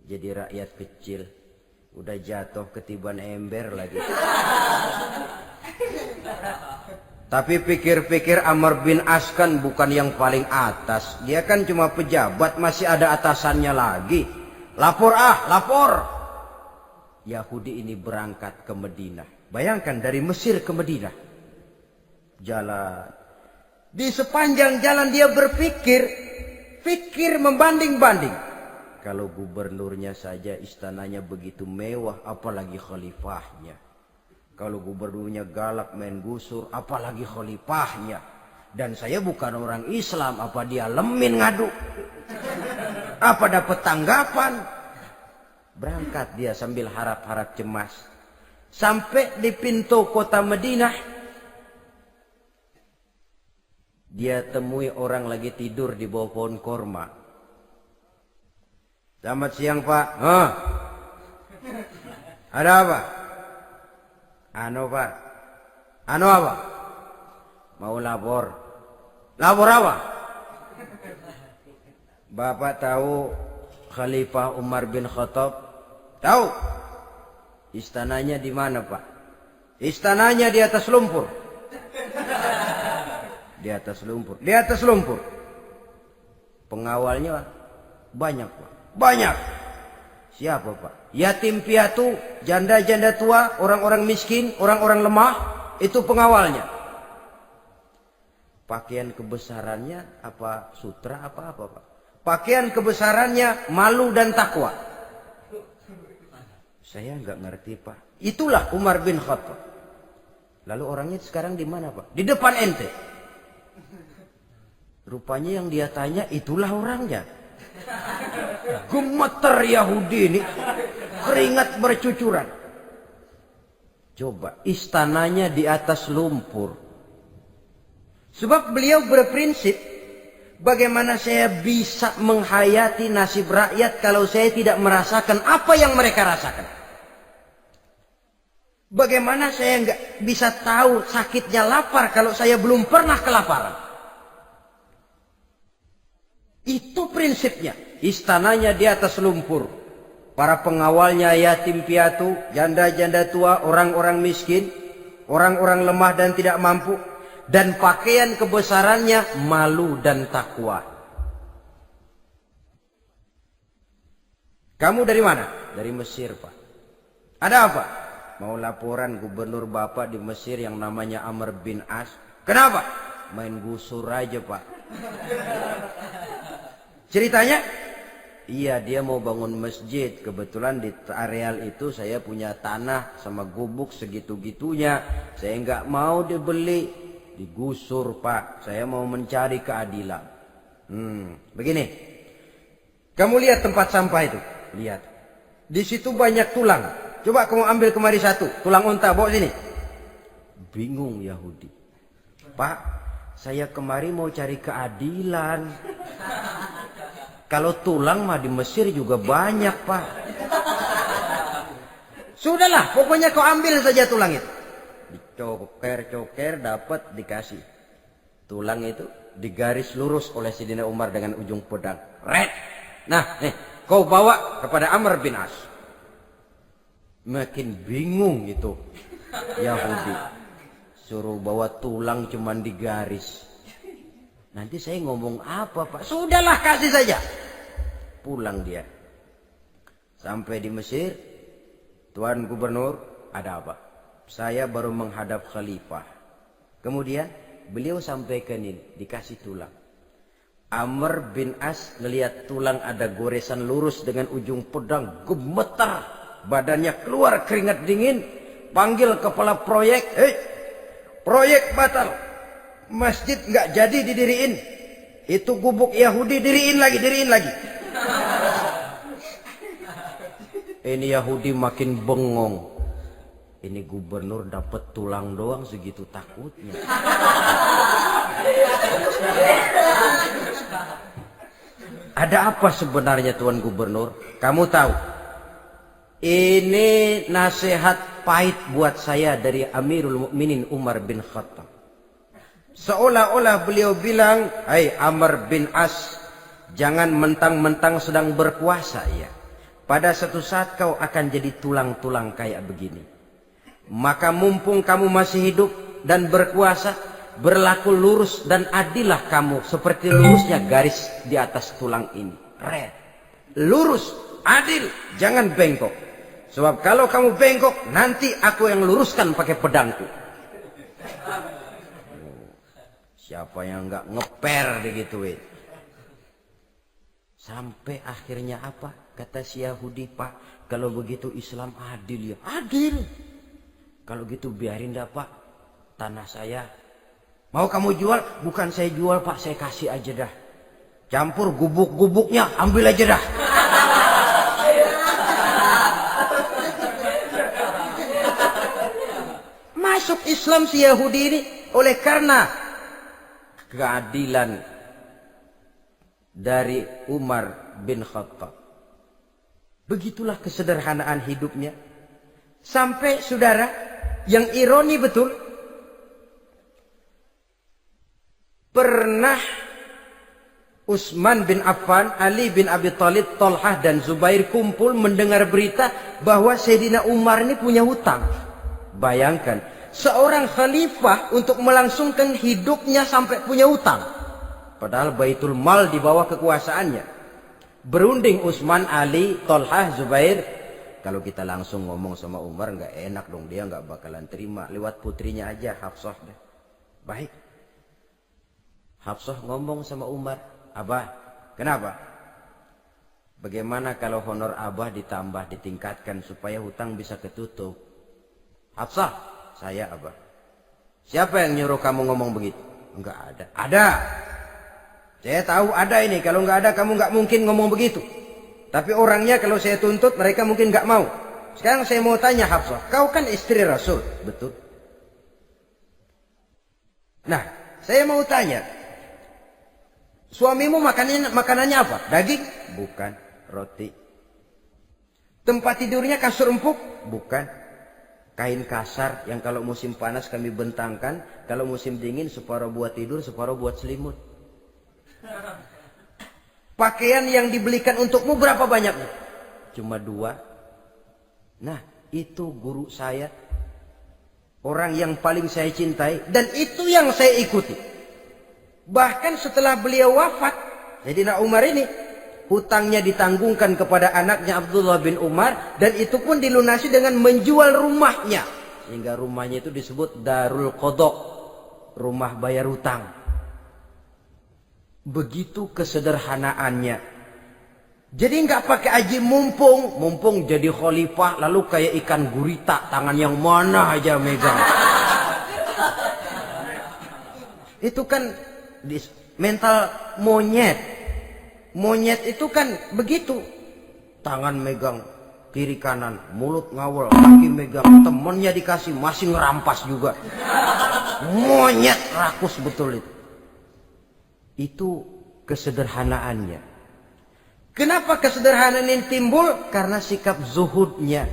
[SPEAKER 1] jadi rakyat kecil, udah jatuh ketiban ember lagi. Tapi pikir-pikir Amr bin As kan bukan yang paling atas. Dia kan cuma pejabat, masih ada atasannya lagi. Lapor lapor. Yahudi ini berangkat ke Madinah. Bayangkan dari Mesir ke Madinah. Jalan. Di sepanjang jalan dia berpikir membanding-banding. Kalau gubernurnya saja istananya begitu mewah, apalagi khalifahnya. Kalau gubernurnya galak main gusur, apalagi khalifahnya. Dan saya bukan orang Islam, apa dia lemin ngadu? Apa dapat tanggapan? Berangkat dia sambil harap-harap cemas. Sampai di pintu kota Madinah, dia temui orang lagi tidur di bawah pohon korma. Selamat siang, Pak. Ada apa? Pak. Apa? Mau lapor. Lapor apa? Bapak tahu Khalifah Umar bin Khattab? Tahu. Istananya di mana, Pak? Istananya di atas lumpur. Di atas lumpur. Di atas lumpur. Pengawalnya banyak, Pak. Banyak. Siapa, Pak? Yatim piatu, janda-janda tua, orang-orang miskin, orang-orang lemah, itu pengawalnya. Pakaian kebesarannya apa sutra apa Pak? Pakaian kebesarannya malu dan takwa. Saya nggak ngerti, Pak. Itulah Umar bin Khattab. Lalu orangnya sekarang di mana, Pak? Di depan ente. Rupanya yang dia tanya itulah orangnya. Gemeter Yahudi ini, keringat bercucuran. Coba, istananya di atas lumpur. Sebab beliau berprinsip, bagaimana saya bisa menghayati nasib rakyat kalau saya tidak merasakan apa yang mereka rasakan? Bagaimana saya nggak bisa tahu sakitnya lapar kalau saya belum pernah kelaparan? Itu prinsipnya. Istananya di atas lumpur. Para pengawalnya yatim piatu, janda-janda tua, orang-orang miskin, orang-orang lemah dan tidak mampu. Dan pakaian kebesarannya malu dan takwa. Kamu dari mana? Dari Mesir, Pak. Ada apa? Mau laporan gubernur Bapak di Mesir yang namanya Amr bin As. Kenapa? Main gusur aja, Pak. Ceritanya? Iya, dia mau bangun masjid. Kebetulan di areal itu saya punya tanah sama gubuk segitu-gitunya. Saya nggak mau dibeli, digusur, Pak. Saya mau mencari keadilan. Begini. Kamu lihat tempat sampah itu? Lihat. Di situ banyak tulang. Coba kamu ambil kemari satu. Tulang unta, bawa sini. Bingung Yahudi. Pak, saya kemari mau cari keadilan. Kalau tulang mah di Mesir juga banyak, Pak. Sudahlah, pokoknya kau ambil saja tulang itu. Dicoker-coker, dapat, dikasih. Tulang itu digaris lurus oleh Sidina Umar dengan ujung pedang. Red. Nah, nih, kau bawa kepada Amr bin As. Makin bingung itu Yahudi. Suruh bawa tulang cuman digaris. Nanti saya ngomong apa, Pak? Sudahlah, kasih saja. Pulang dia. Sampai di Mesir. Tuan Gubernur, ada apa? Saya baru menghadap khalifah. Kemudian beliau sampaikan ini, dikasih tulang. Amr bin As ngelihat tulang ada goresan lurus dengan ujung pedang, gemetar. Badannya keluar keringat dingin. Panggil kepala proyek. Proyek batal. Masjid nggak jadi didiriin. Itu gubuk Yahudi diriin lagi. Ini Yahudi makin bengong. Ini gubernur dapat tulang doang segitu takutnya. Ada apa sebenarnya, Tuan Gubernur? Kamu tahu? Ini nasihat pahit buat saya dari Amirul Mukminin Umar bin Khattab. Seolah-olah beliau bilang, "Hai Amr bin As, jangan mentang-mentang sedang berkuasa ya. Pada suatu saat kau akan jadi tulang-tulang kayak begini. Maka mumpung kamu masih hidup dan berkuasa, berlaku lurus dan adillah kamu seperti lurusnya garis di atas tulang ini. Red. Lurus, adil, jangan bengkok. Sebab kalau kamu bengkok, nanti aku yang luruskan pakai pedangku. Siapa yang nggak ngeper digituin? Sampai akhirnya apa? Kata si Yahudi, Pak, kalau begitu Islam adil ya. Adil. Kalau gitu biarin dah Pak, tanah saya. Mau kamu jual? Bukan saya jual Pak, saya kasih aja dah. Campur gubuk-gubuknya, ambil aja dah. Masuk Islam si Yahudi ini oleh karena keadilan dari Umar bin Khattab. Begitulah kesederhanaan hidupnya. Sampai saudara, yang ironi betul, pernah Utsman bin Affan, Ali bin Abi Thalib, Thalhah dan Zubair kumpul mendengar berita bahwa Sayyidina Umar ini punya hutang. Bayangkan, seorang khalifah untuk melangsungkan hidupnya sampai punya hutang. Padahal Baitul Mal di bawah kekuasaannya. Berunding Utsman, Ali, Thalhah, Zubair. Kalau kita langsung ngomong sama Umar nggak enak dong, dia nggak bakalan terima. Lewat putrinya aja, Hafsah deh. Baik. Hafsah ngomong sama Umar, Abah, kenapa? Bagaimana kalau honor Abah ditambah, ditingkatkan supaya hutang bisa ketutup? Hafsah, saya Abah. Siapa yang nyuruh kamu ngomong begitu? Enggak ada. Ada. Saya tahu ada ini. Kalau enggak ada kamu enggak mungkin ngomong begitu. Tapi orangnya kalau saya tuntut mereka mungkin enggak mau. Sekarang saya mau tanya Hafsah, kau kan istri Rasul, betul? Nah, saya mau tanya, suamimu makanannya apa? Daging? Bukan. Roti. Tempat tidurnya kasur empuk? Bukan. Kain kasar yang kalau musim panas kami bentangkan, kalau musim dingin separuh buat tidur, separuh buat selimut. Pakaian yang dibelikan untukmu berapa banyaknya? Cuma 2. Nah, itu guru saya. Orang yang paling saya cintai. Dan itu yang saya ikuti. Bahkan setelah beliau wafat, Sayyidina Umar ini, hutangnya ditanggungkan kepada anaknya Abdullah bin Umar. Dan itu pun dilunasi dengan menjual rumahnya. Sehingga rumahnya itu disebut Darul Qadha, rumah bayar hutang. Begitu kesederhanaannya. Jadi nggak pakai aji mumpung jadi khalifah lalu kayak ikan gurita, tangan yang mana aja megang. Itu kan mental monyet. Monyet itu kan begitu. Tangan megang kiri kanan, mulut ngawal, kaki megang, temennya dikasih masih ngerampas juga. Monyet rakus betul itu. Itu kesederhanaannya. Kenapa kesederhanaan ini timbul? Karena sikap zuhudnya.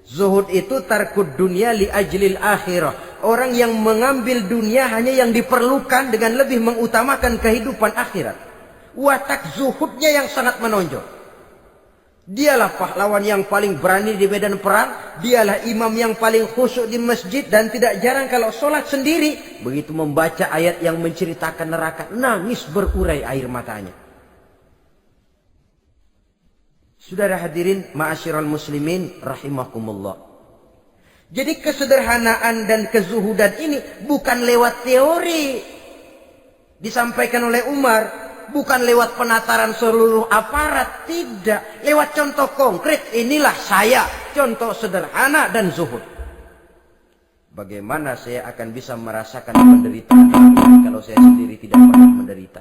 [SPEAKER 1] Zuhud itu tarkud dunia li ajlil akhirah. Orang yang mengambil dunia hanya yang diperlukan dengan lebih mengutamakan kehidupan akhirat. Watak zuhudnya yang sangat menonjol. Dialah pahlawan yang paling berani di medan perang. Dialah imam yang paling khusyuk di masjid. Dan tidak jarang kalau sholat sendiri, begitu membaca ayat yang menceritakan neraka, nangis berurai air matanya. Saudara hadirin ma'asyiral muslimin rahimakumullah. Jadi kesederhanaan dan kezuhudan ini bukan lewat teori disampaikan oleh Umar. Bukan lewat penataran seluruh aparat, tidak. Lewat contoh konkret, inilah saya. Contoh sederhana dan zuhud. Bagaimana saya akan bisa merasakan penderitaan ini kalau saya sendiri tidak pernah menderita?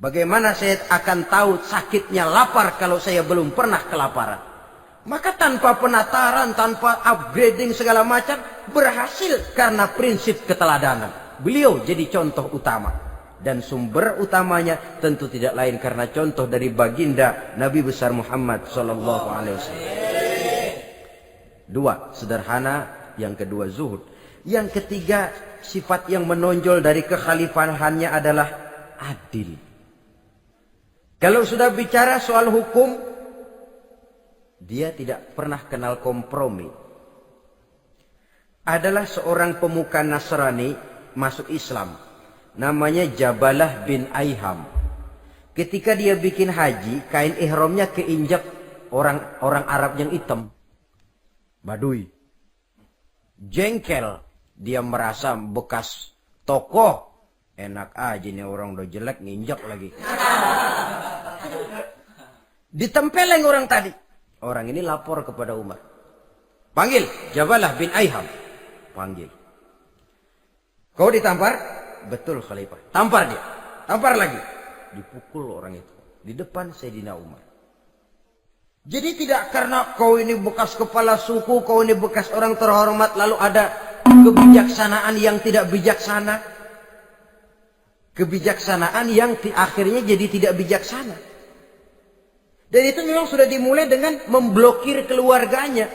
[SPEAKER 1] Bagaimana saya akan tahu sakitnya lapar kalau saya belum pernah kelaparan? Maka tanpa penataran, tanpa upgrading segala macam, berhasil karena prinsip keteladanan. Beliau jadi contoh utama. Dan sumber utamanya tentu tidak lain karena contoh dari baginda Nabi besar Muhammad sallallahu alaihi wasallam. 2, sederhana, yang kedua zuhud. Yang ketiga, sifat yang menonjol dari kekhalifahannya adalah adil. Kalau sudah bicara soal hukum, dia tidak pernah kenal kompromi. Adalah seorang pemuka Nasrani masuk Islam. Namanya Jabalah bin Aiham. Ketika dia bikin haji, kain ihramnya keinjak orang Arab yang hitam. Badui. Jengkel. Dia merasa bekas tokoh. Enak aja nih orang udah jelek nginjak lagi. Ditempeleng orang tadi. Orang ini lapor kepada Umar. Panggil Jabalah bin Aiham. Panggil. Kau ditampar? Betul Khalifah. Tampar dia. Tampar lagi. Dipukul orang itu. Di depan Sayyidina Umar. Jadi tidak karena kau ini bekas kepala suku, kau ini bekas orang terhormat, lalu ada kebijaksanaan yang tidak bijaksana. Kebijaksanaan yang akhirnya jadi tidak bijaksana. Dan itu memang sudah dimulai dengan memblokir keluarganya.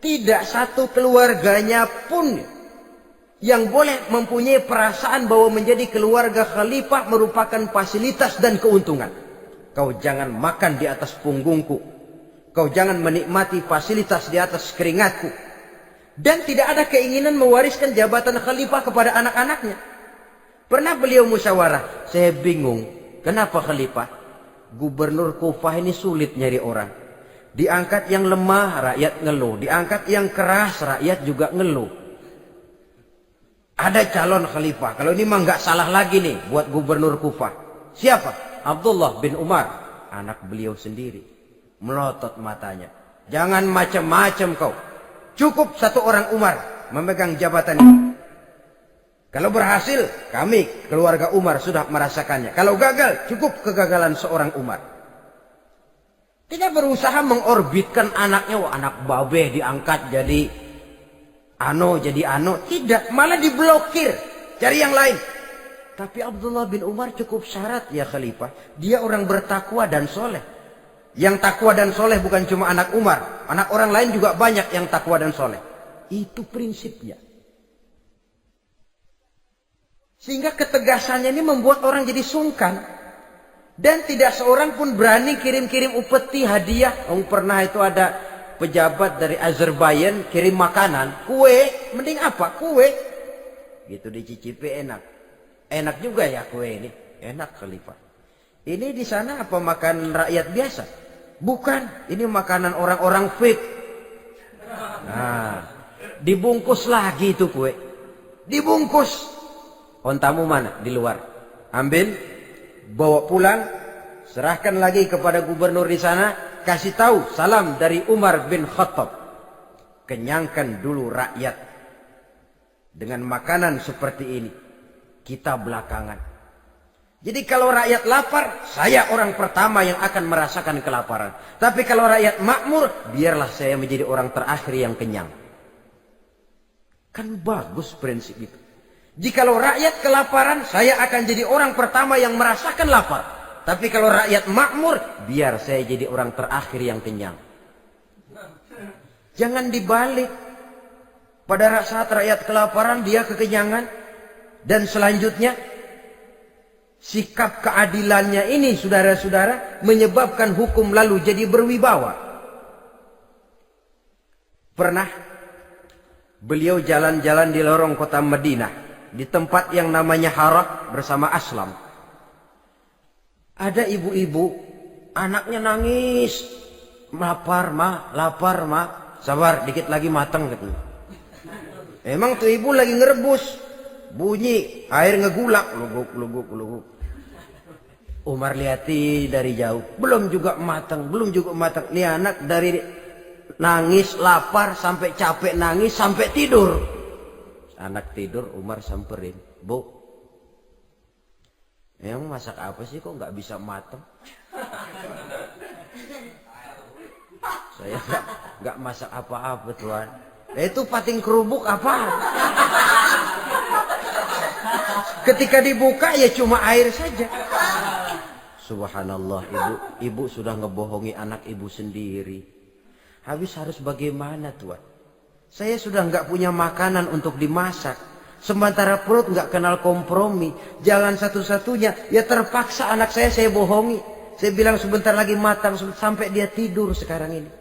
[SPEAKER 1] Tidak satu keluarganya pun yang boleh mempunyai perasaan bahwa menjadi keluarga khalifah merupakan fasilitas dan keuntungan. Kau jangan makan di atas punggungku. Kau jangan menikmati fasilitas di atas keringatku. Dan tidak ada keinginan mewariskan jabatan khalifah kepada anak-anaknya. Pernah beliau musyawarah. Saya bingung. Kenapa khalifah? Gubernur Kufah ini sulit nyari orang. Diangkat yang lemah, rakyat ngeluh. Diangkat yang keras, rakyat juga ngeluh. Ada calon khalifah. Kalau ini mah nggak salah lagi nih buat gubernur Kufah. Siapa? Abdullah bin Umar. Anak beliau sendiri. Melotot matanya. Jangan macam-macam kau. Cukup satu orang Umar memegang jabatan ini. Kalau berhasil, kami keluarga Umar sudah merasakannya. Kalau gagal, cukup kegagalan seorang Umar. Tidak berusaha mengorbitkan anaknya. Wah, anak babeh diangkat jadi ano. Tidak, malah diblokir. Cari yang lain. Tapi Abdullah bin Umar cukup syarat ya khalifah. Dia orang bertakwa dan soleh. Yang takwa dan soleh bukan cuma anak Umar. Anak orang lain juga banyak yang takwa dan soleh. Itu prinsipnya. Sehingga ketegasannya ini membuat orang jadi sungkan. Dan tidak seorang pun berani kirim-kirim upeti hadiah. Pernah itu ada pejabat dari Azerbaijan kirim makanan. Kue, mending apa? Kue. Gitu dicicipi enak. Enak juga ya kue ini. Enak khalifah. Ini di sana apa makan rakyat biasa? Bukan. Ini makanan orang-orang fit. Nah, dibungkus lagi itu kue. Dibungkus. Ontamu mana? Di luar. Ambil, bawa pulang, serahkan lagi kepada gubernur di sana, kasih tahu salam dari Umar bin Khattab. Kenyangkan dulu rakyat dengan makanan seperti ini. Kita belakangan. Jadi kalau rakyat lapar, saya orang pertama yang akan merasakan kelaparan. Tapi kalau rakyat makmur, biarlah saya menjadi orang terakhir yang kenyang. Kan bagus prinsip itu. Jikalau rakyat kelaparan, saya akan jadi orang pertama yang merasakan lapar. Tapi kalau rakyat makmur, biar saya jadi orang terakhir yang kenyang. Jangan dibalik. Pada saat rakyat kelaparan, dia kekenyangan. Dan selanjutnya, sikap keadilannya ini, saudara-saudara, menyebabkan hukum lalu jadi berwibawa. Pernah beliau jalan-jalan di lorong kota Madinah. Di tempat yang namanya Harah bersama Aslam. Ada ibu-ibu, anaknya nangis. Lapar ma. Sabar, dikit lagi matang katanya. Emang tuh ibu lagi ngerebus. Bunyi, air ngegulak. Luguk. Umar lihati dari jauh. Belum juga matang. Nih anak dari nangis, lapar, sampai capek nangis, sampai tidur. Anak tidur, Umar samperin. Bu, emang masak apa sih kok nggak bisa matang? Saya nggak masak apa-apa tuan. Itu pating kerubuk apa? Ketika dibuka ya cuma air saja. Subhanallah, ibu sudah ngebohongi anak ibu sendiri. Habis harus bagaimana tuan? Saya sudah nggak punya makanan untuk dimasak. Sementara perut nggak kenal kompromi. Jalan satu-satunya, ya terpaksa anak saya bohongi. Saya bilang sebentar lagi matang sampai dia tidur sekarang ini.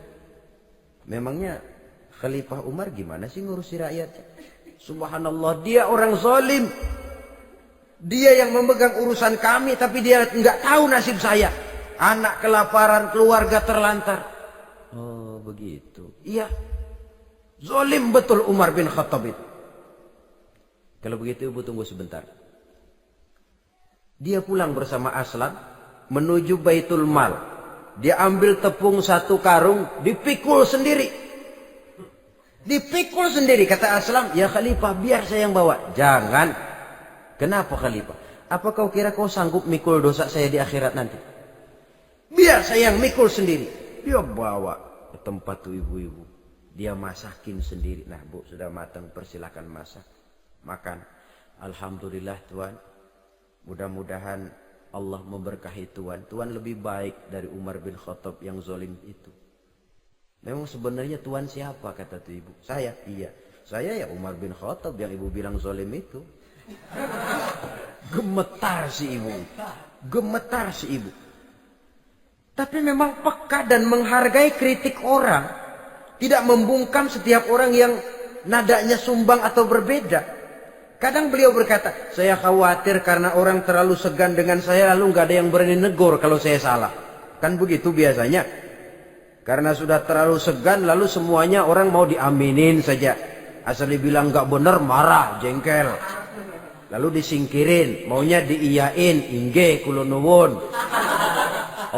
[SPEAKER 1] Memangnya Khalifah Umar gimana sih ngurusi rakyatnya? Subhanallah, dia orang zalim. Dia yang memegang urusan kami, tapi dia nggak tahu nasib saya. Anak kelaparan, keluarga terlantar. Oh begitu. Iya. Zalim betul Umar bin Khattab itu. Kalau begitu ibu tunggu sebentar. Dia pulang bersama Aslam menuju Baitul Mal. Dia ambil tepung 1 karung, dipikul sendiri. Dipikul sendiri, kata Aslam, ya Khalifah biar saya yang bawa. Jangan. Kenapa Khalifah? Apa kau kira kau sanggup mikul dosa saya di akhirat nanti? Biar saya yang mikul sendiri. Dia bawa ke tempat tuh ibu-ibu. Dia masakin sendiri. Nah bu, sudah matang, persilakan masak. Makan. Alhamdulillah Tuan. Mudah-mudahan Allah memberkahi Tuan. Tuan lebih baik dari Umar bin Khattab yang zalim itu. Memang sebenarnya Tuan siapa, kata tuh ibu? Saya. Iya. Saya ya Umar bin Khattab yang ibu bilang zalim itu. Gemetar si ibu. Gemetar si ibu. Tapi memang peka dan menghargai kritik orang. Tidak membungkam setiap orang yang nadanya sumbang atau berbeda. Kadang beliau berkata, saya khawatir karena orang terlalu segan dengan saya lalu nggak ada yang berani negur kalau saya salah. Kan begitu biasanya. Karena sudah terlalu segan lalu semuanya orang mau diaminin saja. Asal dibilang nggak benar marah, jengkel. Lalu disingkirin, maunya diiyain, inge kulo nuwun.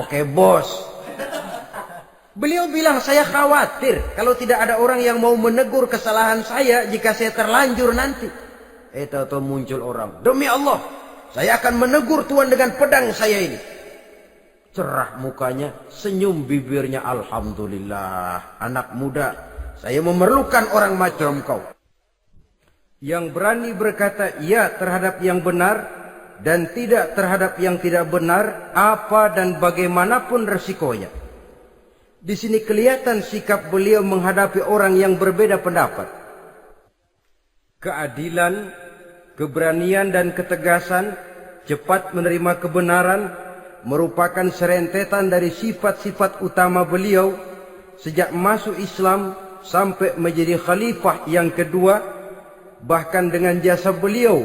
[SPEAKER 1] Oke bos. Beliau bilang saya khawatir kalau tidak ada orang yang mau menegur kesalahan saya jika saya terlanjur nanti. Tahu-tahu muncul orang. Demi Allah, saya akan menegur Tuan dengan pedang saya ini. Cerah mukanya, senyum bibirnya. Alhamdulillah, anak muda, saya memerlukan orang macam kau. Yang berani berkata ya terhadap yang benar dan tidak terhadap yang tidak benar, apa dan bagaimanapun resikonya. Di sini kelihatan sikap beliau menghadapi orang yang berbeda pendapat. Keadilan, keberanian dan ketegasan, cepat menerima kebenaran merupakan serentetan dari sifat-sifat utama beliau sejak masuk Islam sampai menjadi khalifah yang kedua. Bahkan dengan jasa beliau,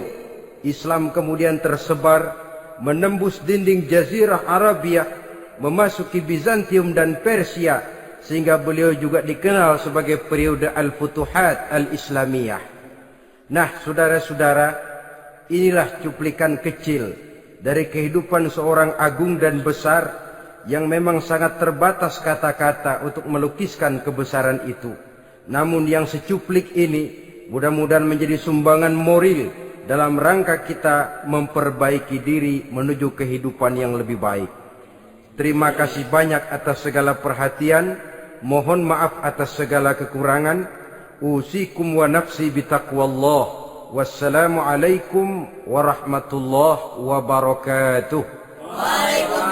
[SPEAKER 1] Islam kemudian tersebar, menembus dinding Jazirah Arabia, memasuki Bizantium dan Persia, sehingga beliau juga dikenal sebagai periode Al-Futuhat Al-Islamiyah. Nah, saudara-saudara, inilah cuplikan kecil dari kehidupan seorang agung dan besar yang memang sangat terbatas kata-kata untuk melukiskan kebesaran itu. Namun yang secuplik ini mudah-mudahan menjadi sumbangan moral dalam rangka kita memperbaiki diri menuju kehidupan yang lebih baik. Terima kasih banyak atas segala perhatian. Mohon maaf atas segala kekurangan. Usikum wa nafsi bitaqwallah. Wassalamualaikum warahmatullahi wabarakatuh.
[SPEAKER 2] Waalaikumsalam.